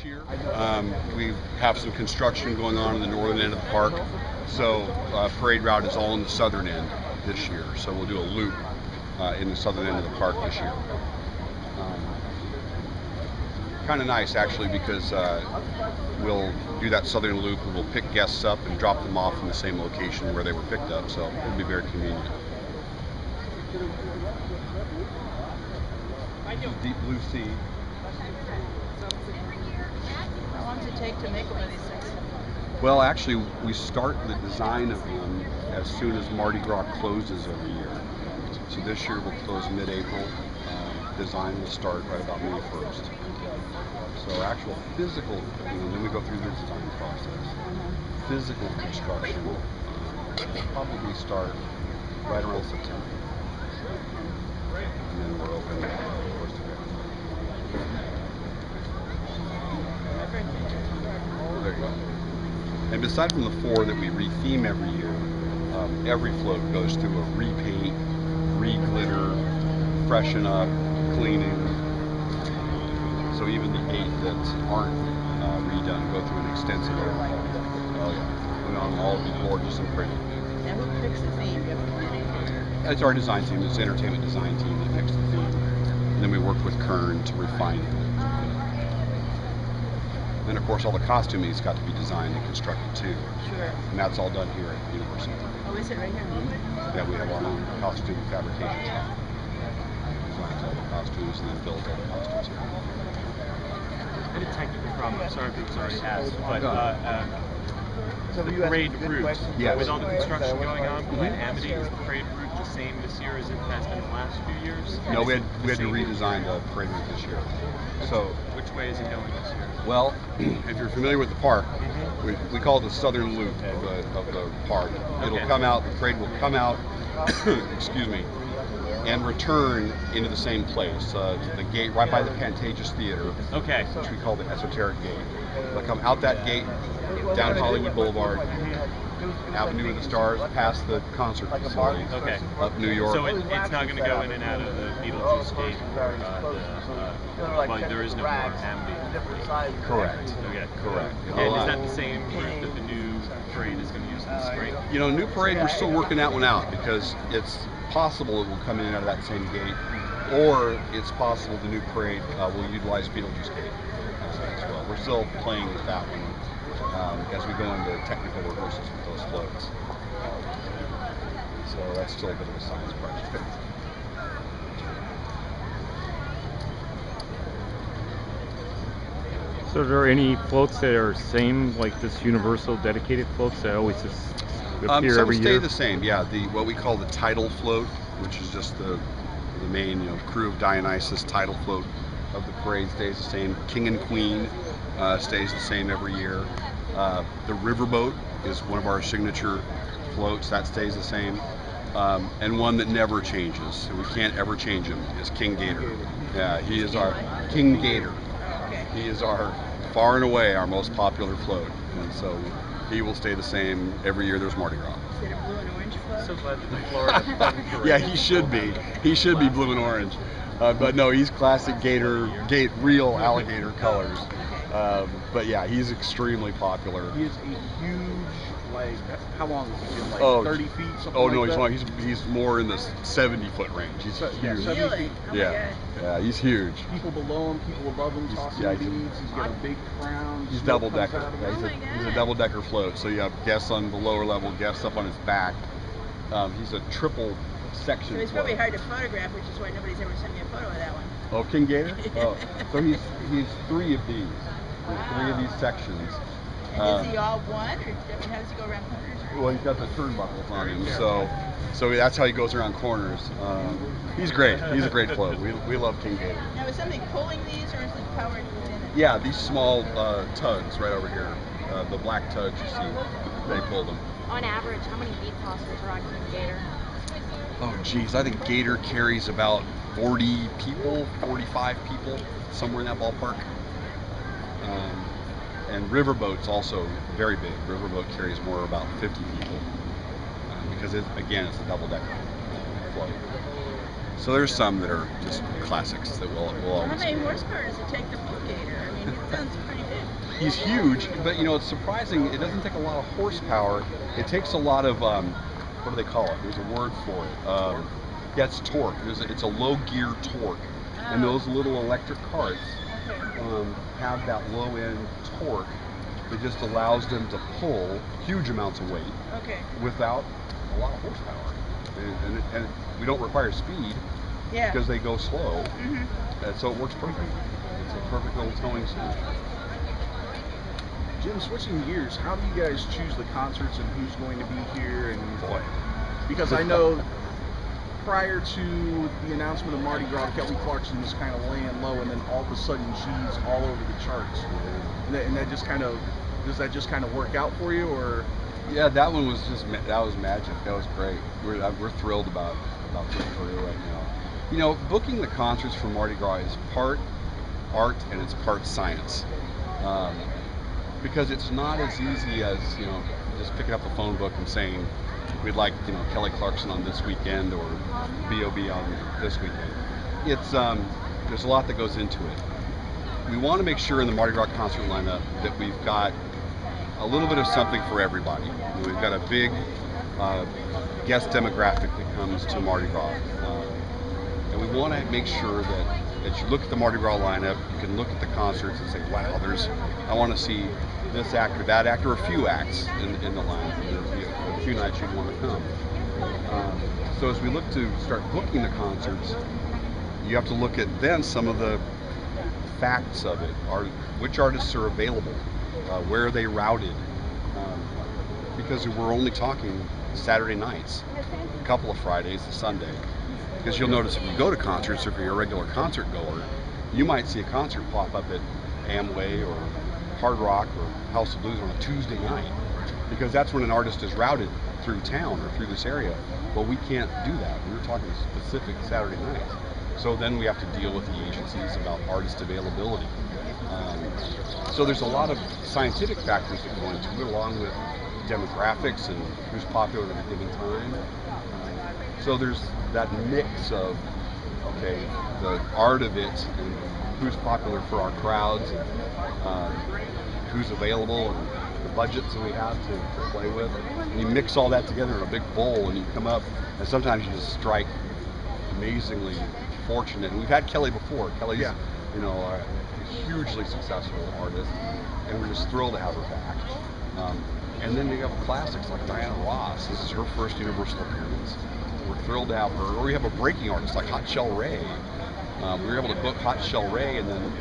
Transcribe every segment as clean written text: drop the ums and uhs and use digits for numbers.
year? We have some construction going on in the northern end of the park, so parade route is all in the southern end this year. So we'll do a loop in the southern end of the park this year. Kind of nice actually, because we'll do that southern loop and we'll pick guests up and drop them off in the same location where they were picked up, so it'll be very convenient. Deep blue sea. How long does it take to make one of these things? Well, actually, we start the design of them as soon as Mardi Gras closes every year. So this year we'll close mid-April. Design will start right about May 1st. So actual physical, then we go through the design process. Physical construction will probably start right around September. And then we're open the 1st of April. There you go. And aside from the 4 that we re-theme every year, every float goes through a repaint, re-glitter, freshen up, cleaning. So even the 8 that aren't redone go through an extensive overhaul. Oh yeah, they'll all be gorgeous and pretty. Now who picks the theme? You have a committee? It's our design team, it's the entertainment design team that picks the theme. And then we work with Kern to refine it. Then of course all the costuming's got to be designed and constructed too. Sure. And that's all done here at Universal. Oh, is it right here? Yeah, we have our own costume fabrication shop. Designs all the costumes and then builds all the costumes here. I had a technical problem. I'm sorry if it was already asked, but the parade route, Yes. with all the construction going on behind Amity, is the parade route the same this year as it has been the last few years? No, we had to redesign the parade route this year. So, which way is it going this year? well, if you're familiar with the park, we call it the southern loop of the park. It'll come out, the parade will come out, excuse me, and return into the same place, the gate right by the Pantages Theater, Okay. which we call the Esoteric Gate. They'll come out that gate, down Hollywood Boulevard, Avenue of the Stars, past the concert facilities, Okay. up New York. So it's not going to go in and out of the Beetlejuice gate? Well, there is no more Amity. Correct. Okay. Correct. And is that the same route that the new parade is going to use in the spring? You know, new parade, we're still working that one out because it's possible it will come in and out of that same gate, or it's possible the new parade will utilize Beetlejuice Gate as well. We're still playing with that one as we go into technical rehearsals with those floats. So that's still a bit of a science project. So are there any floats that are same, like this Universal dedicated floats that always just appear Some every stay year? the same, yeah. What we call the tidal float, which is just the main crew of Dionysus tidal float of the parade, stays the same. King and Queen stays the same every year. The riverboat is one of our signature floats, that stays the same. And one that never changes, we can't ever change him, is King Gator. Yeah, he is our King Gator. He is our far and away our most popular float, and so he will stay the same every year there's Mardi Gras. Is it a blue and orange float? So glad that the Florida Fun Parade. Yeah, he should be. He should be blue and orange. But no, he's classic real alligator colors. But yeah, he's extremely popular. He is a huge, like, how long is he? Like 30 feet, something Oh no, like he's more in the 70-foot range. He's huge. 70 Really? feet. Oh my Yeah, God. yeah, he's huge. People below him, people above him, tossing yeah, beads. He's got a big crown. He's smoke double comes decker. out of Yeah, it. Oh my he's a God. double decker float. So you have guests on the lower level, guests up on his back. He's a triple section. So he's float. probably hard to photograph, which is why nobody's ever sent me a photo of that one. Oh, King Gator? Oh, so he's 3 of these. There's 3 of these sections. And is he all one, or how does he go around corners? Well, he's got the turnbuckles on him, so that's how he goes around corners. He's great. He's a great float. We love King Gator. Now, is something pulling these, or is it powered within it? Yeah, these small tugs right over here, the black tugs you see, they pull them. On average, how many bead tossers are on King Gator? Oh, geez, I think Gator carries about 40 people, 45 people, somewhere in that ballpark. And Riverboat's also very big. Riverboat carries more, about 50 people, because it's a double-decker float. So there's some that are just classics that we'll How always many do. horsepower does it take to pull Gator? I mean, it sounds pretty big. He's huge, but you know, it's surprising. It doesn't take a lot of horsepower. It takes a lot of what do they call it? There's a word for it. Yeah, it's torque. It's a low gear torque, and those little electric carts have that low end torque that just allows them to pull huge amounts of weight without a lot of horsepower. And we don't require speed because they go slow, and so it works perfect. It's a perfect little towing solution. Jim, switching gears, how do you guys choose the concerts and who's going to be here? And because I know prior to the announcement of Mardi Gras, Kelly Clarkson was kind of laying low, and then all of a sudden she's all over the charts. And that just kind of, does that just kind of work out for you, or? Yeah, that one was that was magic. That was great. We're thrilled about putting her right now. You know, booking the concerts for Mardi Gras is part art and it's part science. Because it's not as easy as, you know, just picking up the phone book and saying we'd like, you know, Kelly Clarkson on this weekend or B.O.B. on this weekend. It's there's a lot that goes into it. We want to make sure in the Mardi Gras concert lineup that we've got a little bit of something for everybody. You know, we've got a big guest demographic that comes to Mardi Gras, and we want to make sure that as you look at the Mardi Gras lineup, you can look at the concerts and say, wow, I want to see this act or that act, or a few acts in the lineup. There'll be a few nights you'd want to come. So as we look to start booking the concerts, you have to look at then some of the facts of it. Which artists are available? Where are they routed? Because we're only talking Saturday nights, a couple of Fridays, a Sunday. Because you'll notice if you go to concerts, if you're a regular concert goer, you might see a concert pop up at Amway or Hard Rock or House of Blues on a Tuesday night, because that's when an artist is routed through town or through this area. Well, we can't do that. We're talking specific Saturday nights. So then we have to deal with the agencies about artist availability. So there's a lot of scientific factors that go into it, along with demographics and who's popular at a given time. So there's that mix of, okay, the art of it and who's popular for our crowds and who's available and the budgets that we have to play with. And you mix all that together in a big bowl and you come up, and sometimes you just strike amazingly fortunate. And we've had Kelly before. Kelly's, you know, a hugely successful artist, and we're just thrilled to have her back. And then you have classics like Diana Ross. This is her first Universal appearance. We're thrilled to have her. Or we have a breaking artist like Hot Shell Ray. We were able to book Hot Shell Ray, and then,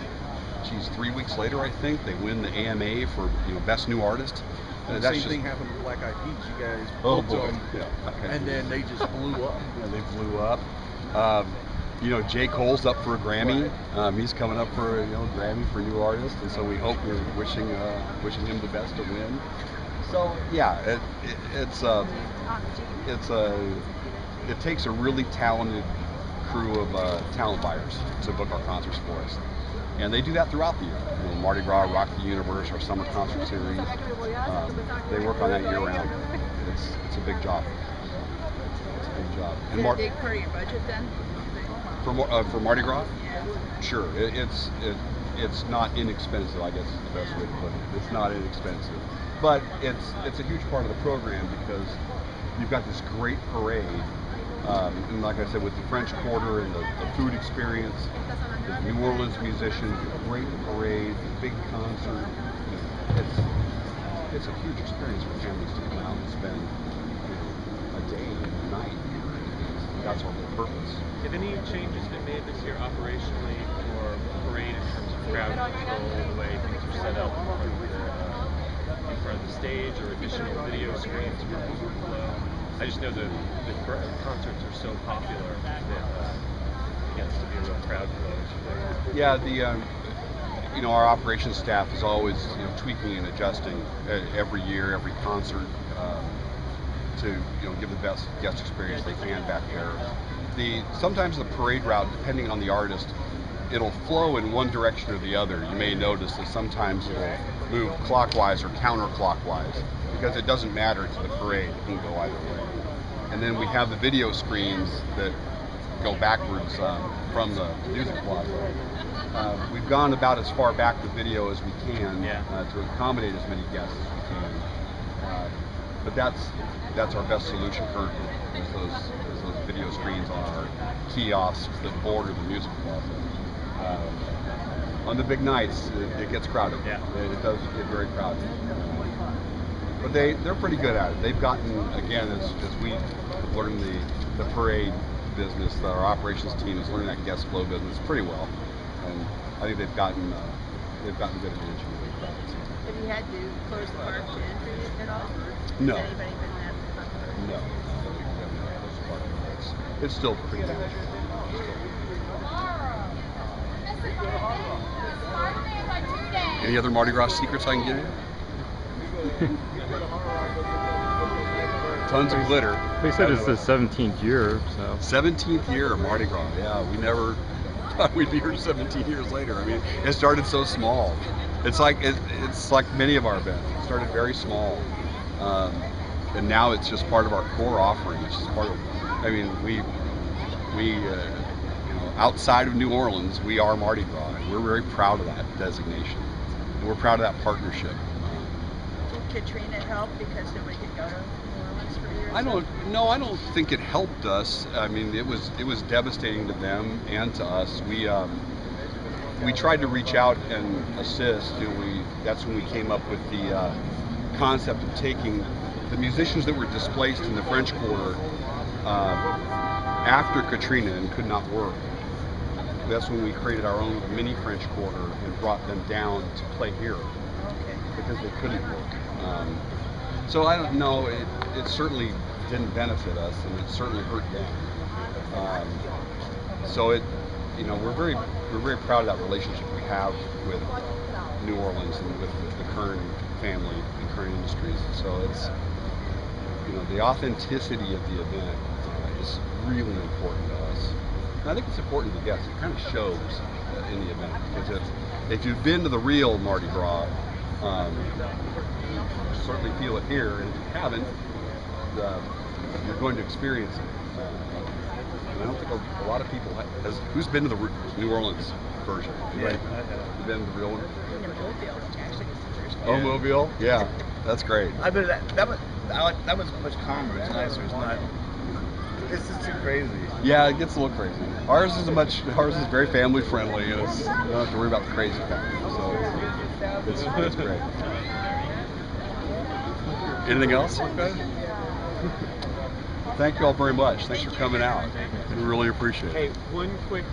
geez, 3 weeks later, I think, they win the AMA for, you know, Best New Artist. And the same thing happened with Black Eyed Peas. You guys booked them, and then they just blew up. Yeah, they blew up. You know, J. Cole's up for a Grammy. He's coming up for a Grammy for New Artist, and so we hope we're wishing him the best to win. So yeah, it takes a really talented crew of talent buyers to book our concerts for us, and they do that throughout the year. You know, Mardi Gras, Rock the Universe, our summer concert series. They work on that year round. It's a big job. It's a big job. And a big part of your budget then? For Mardi Gras? Sure. It's not inexpensive, I guess is the best way to put it. It's not inexpensive. But it's a huge part of the program because you've got this great parade. And like I said, with the French Quarter and the food experience, the New Orleans musicians, the great parade, the big concert. It's a huge experience for families to come out and spend a day and a night. That's our whole purpose. Have any changes been made this year operationally for parade in terms of crowd control, the way things are set up in front of the stage, or additional video screens for overflow? I just know the concerts are so popular that it gets to be a real crowd flow. Yeah, our operations staff is always tweaking and adjusting every year, every concert to give the best guest experience they can back there. Sometimes the parade route, depending on the artist, it'll flow in one direction or the other. You may notice that sometimes it'll move clockwise or counterclockwise because it doesn't matter to the parade. It can go either way. And then we have the video screens that go backwards from the music plaza. We've gone about as far back with video as we can Yeah. to accommodate as many guests as we can. But that's our best solution currently, is those video screens on our kiosks that border the music plaza. On the big nights, it gets crowded. Yeah. It does get very crowded. But they're pretty good at it. They've gotten, again, as we have learned the parade business, our operations team has learned that guest flow business pretty well. And I think they've gotten good at managing the big crowds. Have you had to close the park to entry at all? No. Has anybody been that popular? No. It's still pretty good. Any other Mardi Gras secrets I can give you? Tons of glitter. They said it's the 17th year, so. 17th year of Mardi Gras. Yeah, we never thought we'd be here 17 years later. I mean, it started so small. It's like many of our events. It started very small, and now it's just part of our core offering. It's just part of. I mean, we outside of New Orleans, we are Mardi Gras, and we're very proud of that designation. And we're proud of that partnership. Did Katrina help because nobody could go to New Orleans for years? I don't think it helped us. I mean, it was devastating to them and to us. We tried to reach out and assist. That's when we came up with the concept of taking the musicians that were displaced in the French Quarter after Katrina and could not work. That's when we created our own mini French Quarter and brought them down to play here because they couldn't work. So I don't know. It certainly didn't benefit us, and it certainly hurt them. So we're very proud of that relationship we have with New Orleans and with the Kern family and Kern Industries. So it's the authenticity of the event is really important to us. And I think it's important to guests. It kind of shows in the event, because if you've been to the real Mardi Gras, you certainly feel it here, and if you haven't, you're going to experience it. And I don't think a lot of people who's been to the New Orleans version? Anybody? Yeah. You been to the real one? In the Mobile, actually, it's the first Oh, one. Mobile? Yeah, that's great. I bet that was much calmer. It's nicer. It's not. It's just too crazy. Yeah, it gets a little crazy. Ours is very family friendly, and you don't have to worry about the crazy factor. So it's great. Anything else? Thank you all very much. Thanks for coming out. We really appreciate it. Hey, one quick